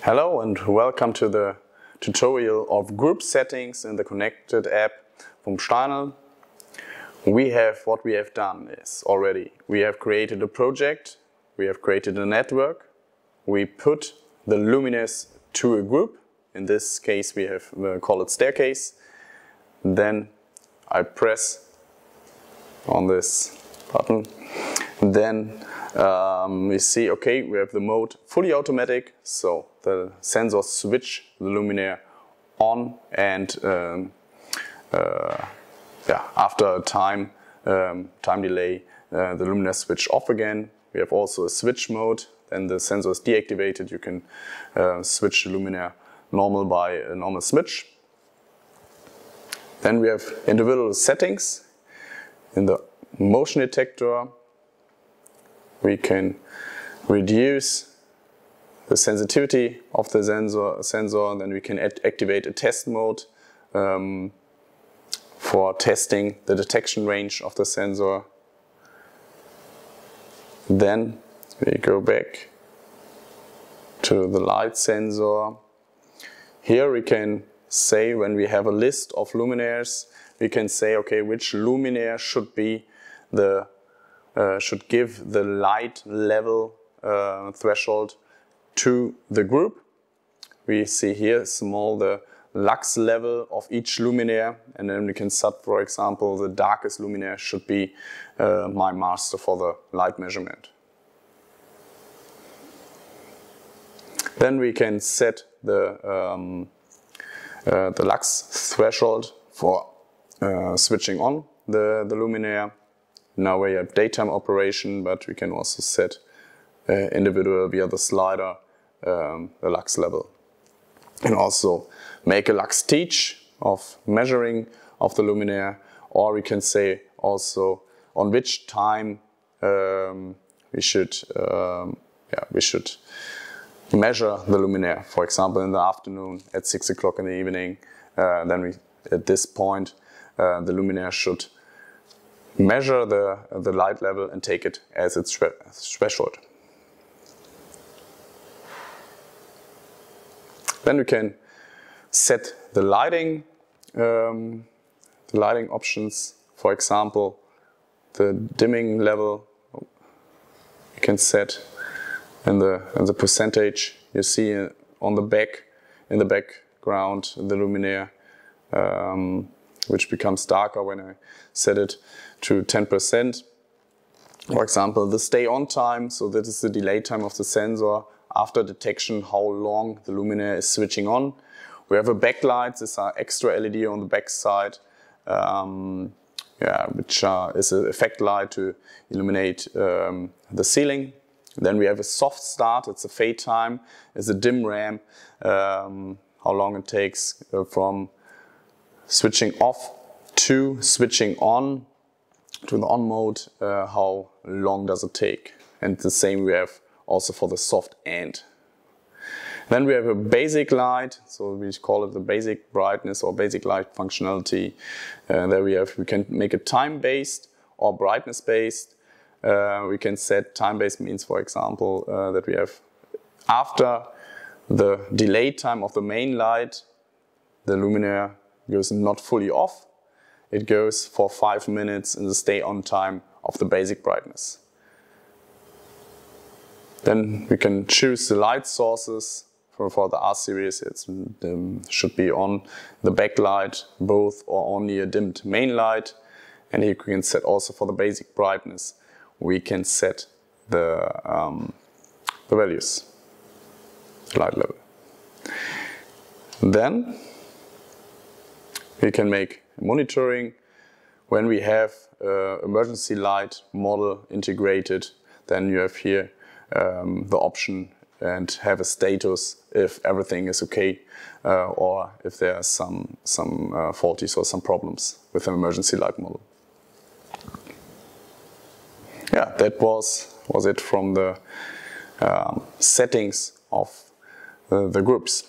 Hello and welcome to the tutorial of group settings in the Connected app from Steinel. What we have done is already we have created a project, we have created a network, we put the luminaires to a group. In this case we have call it staircase. Then I press on this button. Then we see, okay, we have the mode fully automatic, so the sensors switch the luminaire on, and after a time delay, the luminaire switch off again. We have also a switch mode. Then the sensor is deactivated. You can switch the luminaire normal by a normal switch. Then we have individual settings. In the motion detector, we can reduce the sensitivity of the sensor. Then we can activate a test mode for testing the detection range of the sensor. Then we go back to the light sensor. Here we can say, when we have a list of luminaires, we can say, okay, which luminaire should be should give the light level threshold to the group. We see here the lux level of each luminaire, and then we can set, for example, the darkest luminaire should be my master for the light measurement. Then we can set the lux threshold for switching on the luminaire. Now we have daytime operation, but we can also set individual via the slider the lux level. And also make a lux teach of measuring of the luminaire, or we can say also on which time we should measure the luminaire. For example, in the afternoon at 6 o'clock in the evening, then at this point the luminaire should measure the light level and take it as its threshold. Then we can set the lighting options. For example, the dimming level you can set in the percentage. You see on the back, in the background, the luminaire, which becomes darker when I set it to 10%. For example, the stay on time, so that is the delay time of the sensor after detection, how long the luminaire is switching on. We have a backlight. These are extra LED on the back side, which is an effect light to illuminate the ceiling. Then we have a soft start. It's a fade time. It's a dim RAM, how long it takes from switching off to switching on to the on mode, how long does it take. And the same we have also for the soft end. Then we have a basic light, so we call it the basic brightness or basic light functionality. There we can make it time-based or brightness-based. We can set time-based means, for example, that we have after the delay time of the main light, the luminaire goes not fully off. It goes for 5 minutes in the stay on time of the basic brightness. Then we can choose the light sources. For the R series, it should be on the backlight, both, or only a dimmed main light. And here we can set also for the basic brightness. We can set the values, the light level. Then we can make monitoring. When we have emergency light model integrated, then you have here the option and have a status if everything is okay, or if there are some faulties or some problems with an emergency light model. Yeah, that was it from the settings of the groups.